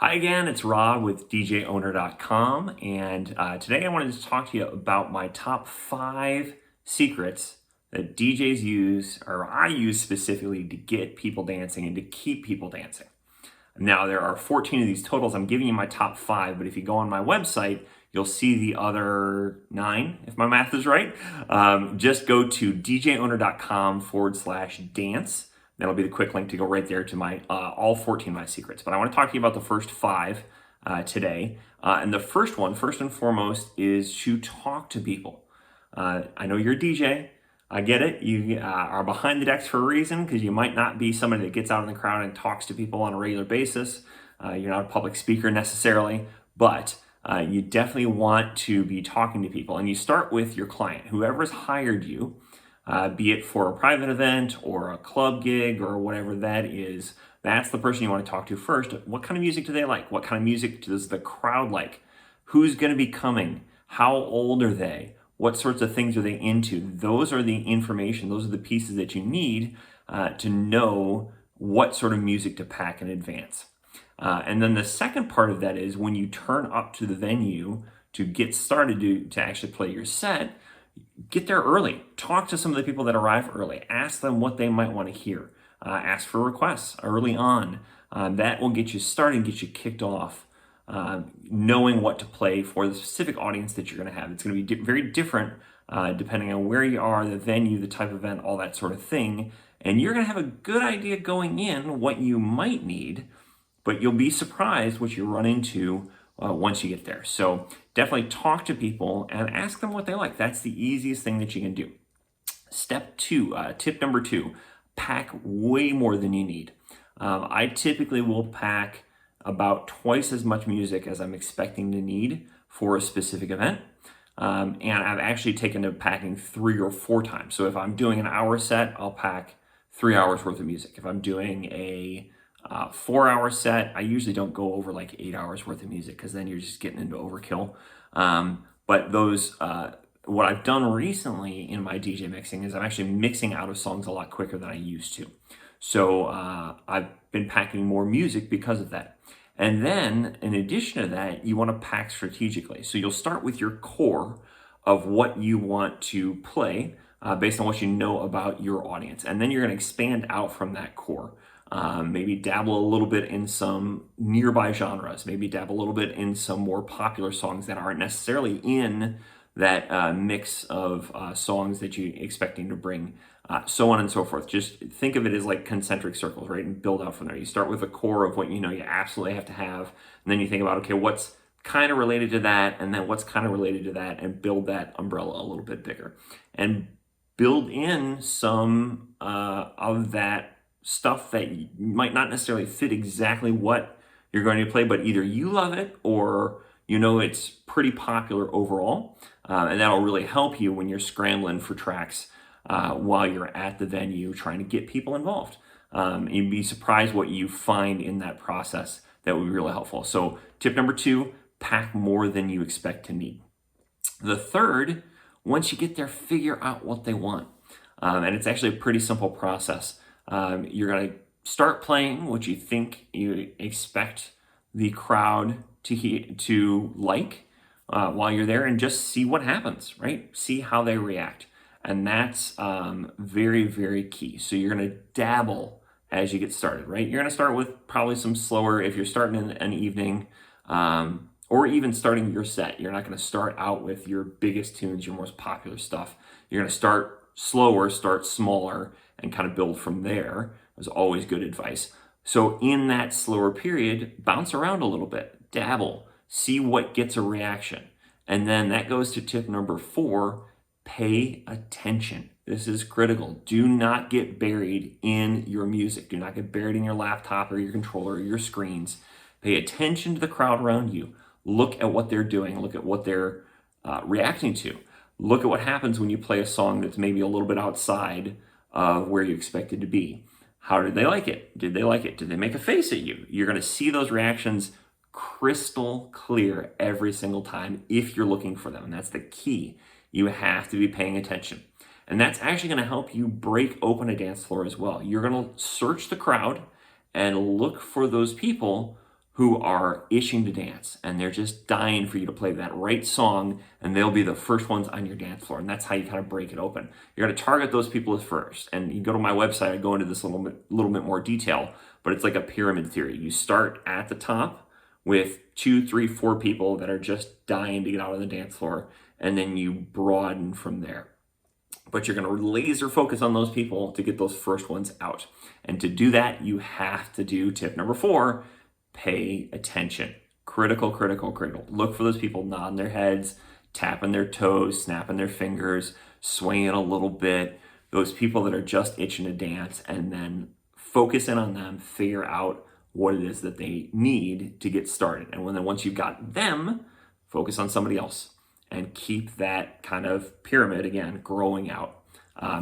Hi again, it's Rob with DJOwner.com, and today I wanted to talk to you about my top 5 secrets that DJs use, or I use specifically to get people dancing and to keep people dancing. Now, there are 14 of these totals. I'm giving you my top 5, but if you go on my website, you'll see the other 9, if my math is right. Just go to djowner.com/dance. That'll be the quick link to go right there to my all 14 of my secrets. But I want to talk to you about the first 5 today. And the first one, first and foremost, is to talk to people. I know you're a DJ. I get it. You are behind the decks for a reason because you might not be somebody that gets out in the crowd and talks to people on a regular basis. You're not a public speaker necessarily, but you definitely want to be talking to people. And you start with your client, whoever's hired you, be it for a private event or a club gig or whatever that is. That's the person you want to talk to first. What kind of music do they like? What kind of music does the crowd like? Who's going to be coming? How old are they? What sorts of things are they into? Those are the information, those are the pieces that you need to know what sort of music to pack in advance. And then the second part of that is when you turn up to the venue to get started to actually play your set, get there early. Talk to some of the people that arrive early. Ask them what they might want to hear. Ask for requests early on. That will get you started, get you kicked off. Knowing what to play for the specific audience that you're going to have. It's going to be very different depending on where you are, the venue, the type of event, all that sort of thing. And you're going to have a good idea going in what you might need, but you'll be surprised what you run into once you get there. So definitely talk to people and ask them what they like. That's the easiest thing that you can do. Tip number 2, pack way more than you need. I typically will pack about twice as much music as I'm expecting to need for a specific event. And I've actually taken to packing 3 or 4 times. So if I'm doing an hour set, I'll pack 3 hours worth of music. If I'm doing a 4-hour set, I usually don't go over like 8 hours worth of music because then you're just getting into overkill. But those, what I've done recently in my DJ mixing is I'm actually mixing out of songs a lot quicker than I used to. So I've been packing more music because of that. And then in addition to that, you want to pack strategically. So you'll start with your core of what you want to play based on what you know about your audience. And then you're going to expand out from that core. Maybe dabble a little bit in some nearby genres. Maybe dabble a little bit in some more popular songs that aren't necessarily in that mix of songs that you're expecting to bring, so on and so forth. Just think of it as like concentric circles, right? And build out from there. You start with a core of what you know you absolutely have to have, and then you think about, okay, what's kind of related to that, and then what's kind of related to that, and build that umbrella a little bit bigger. And build in some of that stuff that might not necessarily fit exactly what you're going to play, but either you love it or you know it's pretty popular overall, and that'll really help you when you're scrambling for tracks while you're at the venue trying to get people involved. You'd be surprised what you find in that process that would be really helpful. So tip number 2, pack more than you expect to need. The third, once you get there, figure out what they want. And it's actually a pretty simple process. You're going to start playing what you think you expect the crowd to like while you're there, and just see what happens, right? See how they react. And that's very, very key. So you're going to dabble as you get started, right? You're going to start with probably some slower, if you're starting in an evening, or even starting your set. You're not going to start out with your biggest tunes, your most popular stuff. You're going to start slower, start smaller, and kind of build from there. Is always good advice. So in that slower period, bounce around a little bit, dabble, see what gets a reaction. And then that goes to tip number 4, pay attention. This is critical. Do not get buried in your music. Do not get buried in your laptop or your controller or your screens. Pay attention to the crowd around you. Look at what they're doing. Look at what they're reacting to. Look at what happens when you play a song that's maybe a little bit outside of where you expect it to be. How did they like it? Did they like it? Did they make a face at you? You're going to see those reactions crystal clear every single time if you're looking for them. And that's the key. You have to be paying attention. And that's actually going to help you break open a dance floor as well. You're going to search the crowd and look for those people who are itching to dance and they're just dying for you to play that right song, and they'll be the first ones on your dance floor. And that's how you kind of break it open. You're going to target those people first. And you go to my website, I go into this a little bit more detail, but it's like a pyramid theory. You start at the top with 2, 3, 4 people that are just dying to get out on the dance floor, and then you broaden from there. But you're going to laser focus on those people to get those first ones out. And to do that, you have to do tip number 4, pay attention. Critical, critical, critical. Look for those people nodding their heads, tapping their toes, snapping their fingers, swinging a little bit. Those people that are just itching to dance, and then focus in on them, figure out what it is that they need to get started. And once you've got them, focus on somebody else and keep that kind of pyramid, again, growing out,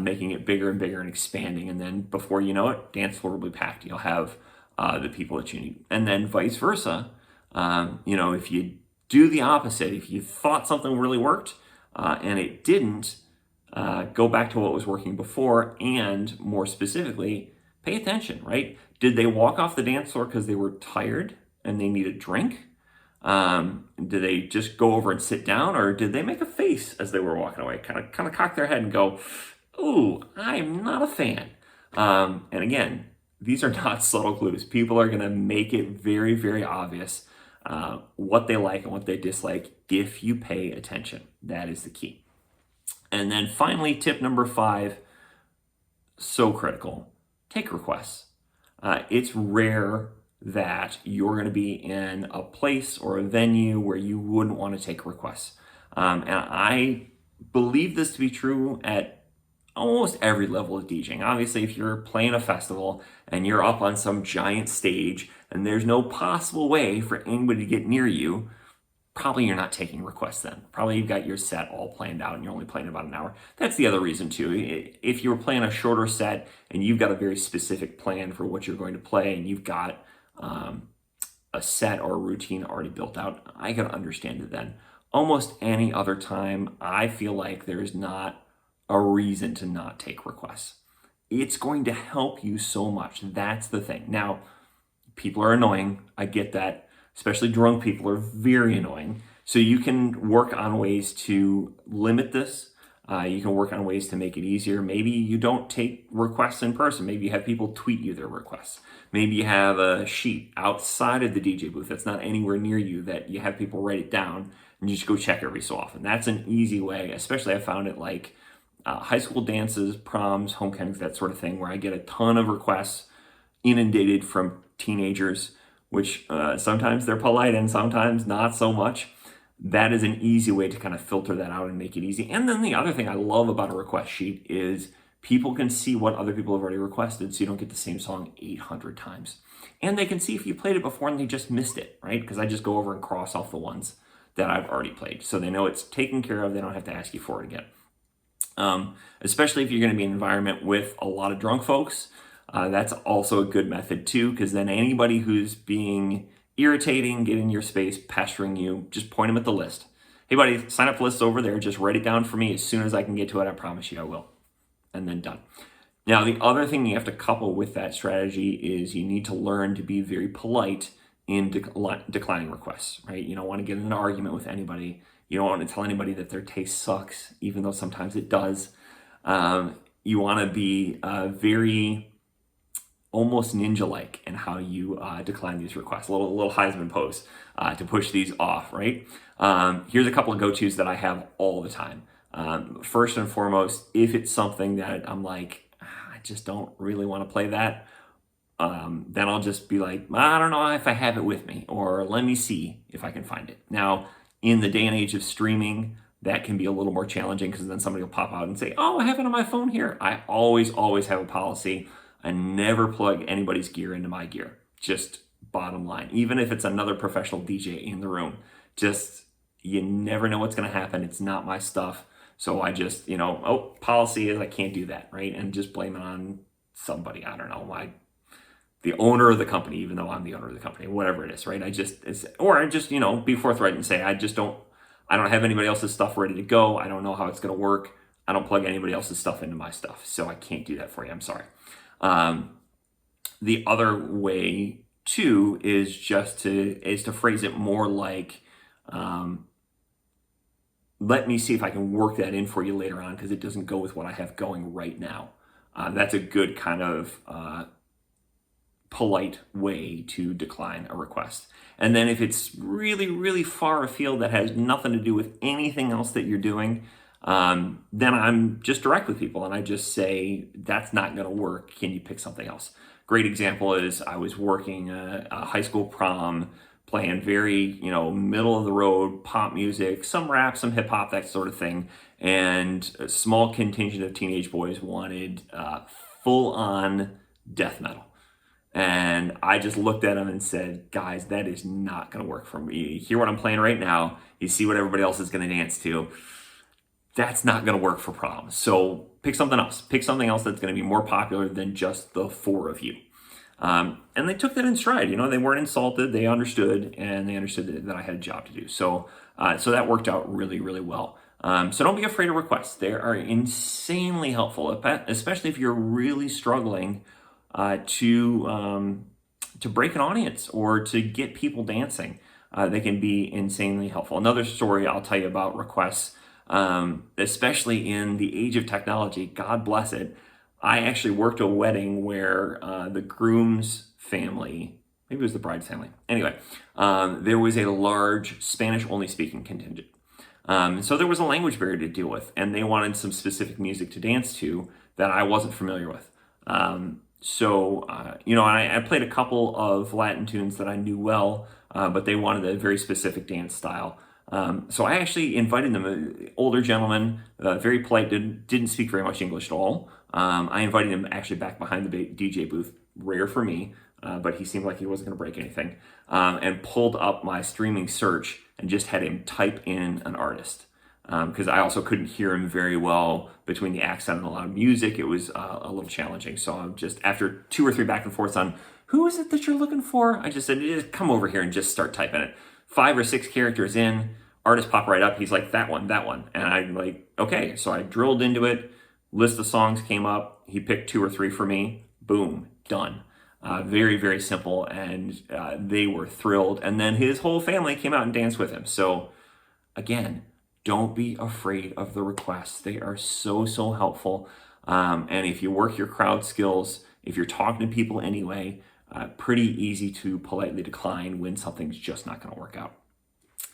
making it bigger and bigger and expanding. And then before you know it, dance floor will be packed. You'll have the people that you need. And then vice versa. If you do the opposite, if you thought something really worked and it didn't, go back to what was working before, and more specifically, pay attention, right? Did they walk off the dance floor because they were tired and they need a drink? Did they just go over and sit down, or did they make a face as they were walking away? Kind of cock their head and go, "Ooh, I'm not a fan." And again, these are not subtle clues. People are going to make it very, very obvious what they like and what they dislike if you pay attention. That is the key. And then finally, tip number 5, so critical: take requests. It's rare that you're going to be in a place or a venue where you wouldn't want to take requests. And I believe this to be true at almost every level of DJing. Obviously, if you're playing a festival and you're up on some giant stage and there's no possible way for anybody to get near you, probably you're not taking requests then. Probably you've got your set all planned out and you're only playing about an hour. That's the other reason too. If you were playing a shorter set and you've got a very specific plan for what you're going to play, and you've got a set or a routine already built out, I can understand it then. Almost any other time, I feel like there's not a reason to not take requests. It's going to help you so much. That's the thing. Now, people are annoying. I get that. Especially drunk people are very annoying. So you can work on ways to limit this. You can work on ways to make it easier. Maybe you don't take requests in person. Maybe you have people tweet you their requests. Maybe you have a sheet outside of the DJ booth that's not anywhere near you that you have people write it down, and you just go check every so often. That's an easy way. Especially I found it like high school dances, proms, homecomings, that sort of thing, where I get a ton of requests inundated from teenagers, which sometimes they're polite and sometimes not so much. That is an easy way to kind of filter that out and make it easy. And then the other thing I love about a request sheet is people can see what other people have already requested, so you don't get the same song 800 times. And they can see if you played it before and they just missed it, right? Because I just go over and cross off the ones that I've already played. So they know it's taken care of. They don't have to ask you for it again. Especially if you're going to be in an environment with a lot of drunk folks. That's also a good method too, because then anybody who's being irritating, get in your space, pestering you, just point them at the list. Hey buddy, sign up for lists over there. Just write it down for me as soon as I can get to it. I promise you I will. And then done. Now, the other thing you have to couple with that strategy is you need to learn to be very polite in declining requests, right? You don't want to get in an argument with anybody. You don't want to tell anybody that their taste sucks, even though sometimes it does. You want to be very almost ninja-like in how you decline these requests. A little Heisman pose to push these off, right? Here's a couple of go-tos that I have all the time. First and foremost, if it's something that I'm like, I just don't really want to play that, then I'll just be like, I don't know if I have it with me, or let me see if I can find it. Now, in the day and age of streaming, that can be a little more challenging because then somebody will pop out and say, oh, I have it on my phone here. I always have a policy. I never plug anybody's gear into my gear. Just bottom line. Even if it's another professional DJ in the room, just, you never know what's going to happen. It's not my stuff. So I just, policy is I can't do that, right? And just blame it on somebody. I don't know, the owner of the company, even though I'm the owner of the company, whatever it is, right? I just be forthright and say, I don't have anybody else's stuff ready to go. I don't know how it's going to work. I don't plug anybody else's stuff into my stuff. So I can't do that for you. I'm sorry. The other way Two is just to phrase it more like, let me see if I can work that in for you later on because it doesn't go with what I have going right now. That's a good kind of polite way to decline a request. And then if it's really, really far afield that has nothing to do with anything else that you're doing, then I'm just direct with people and I just say, that's not going to work. Can you pick something else? Great example is I was working a high school prom, playing very, middle of the road pop music, some rap, some hip hop, that sort of thing. And a small contingent of teenage boys wanted full on death metal. And I just looked at them and said, guys, that is not going to work for me. You hear what I'm playing right now. You see what everybody else is going to dance to. That's not going to work for prom. So pick something else. Pick something else that's going to be more popular than just the four of you. And they took that in stride. They weren't insulted. They understood, and they understood that I had a job to do. So that worked out really, really well. So don't be afraid of requests. They are insanely helpful, especially if you're really struggling to break an audience or to get people dancing. They can be insanely helpful. Another story I'll tell you about requests, especially in the age of technology, God bless it. I actually worked a wedding where the groom's family, maybe it was the bride's family. Anyway, there was a large Spanish-only speaking contingent. So there was a language barrier to deal with, and they wanted some specific music to dance to that I wasn't familiar with. I played a couple of Latin tunes that I knew well, but they wanted a very specific dance style. So I actually invited them, an older gentleman, very polite, didn't speak very much English at all. I invited him actually back behind the DJ booth, rare for me, but he seemed like he wasn't going to break anything, and pulled up my streaming search and just had him type in an artist. Because I also couldn't hear him very well between the accent and the loud music. It was a little challenging. So I'm just, after 2 or 3 back and forths on who is it that you're looking for, I just said, just come over here and just start typing it. 5 or 6 characters in, artist pop right up. He's like, that one. And I'm like, okay. So I drilled into it. List of songs came up. He picked 2 or 3 for me. Boom, done. Very, very simple. And they were thrilled. And then his whole family came out and danced with him. So again, don't be afraid of the requests. They are so, so helpful. And if you work your crowd skills, if you're talking to people anyway, pretty easy to politely decline when something's just not going to work out.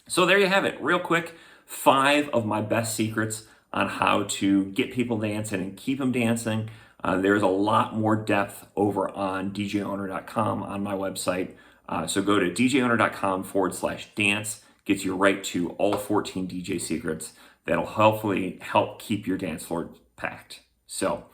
So there you have it. Real quick, 5 of my best secrets on how to get people dancing and keep them dancing. There's a lot more depth over on djowner.com on my website. So go to djowner.com/dance. Gets you right to all 14 DJ secrets that'll hopefully help keep your dance floor packed. So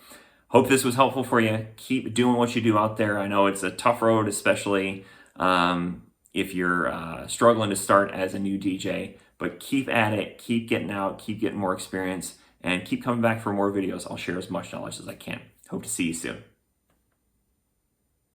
hope this was helpful for you. Keep doing what you do out there. I know it's a tough road, especially if you're struggling to start as a new DJ, but keep at it, keep getting out, keep getting more experience, and keep coming back for more videos. I'll share as much knowledge as I can. Hope to see you soon.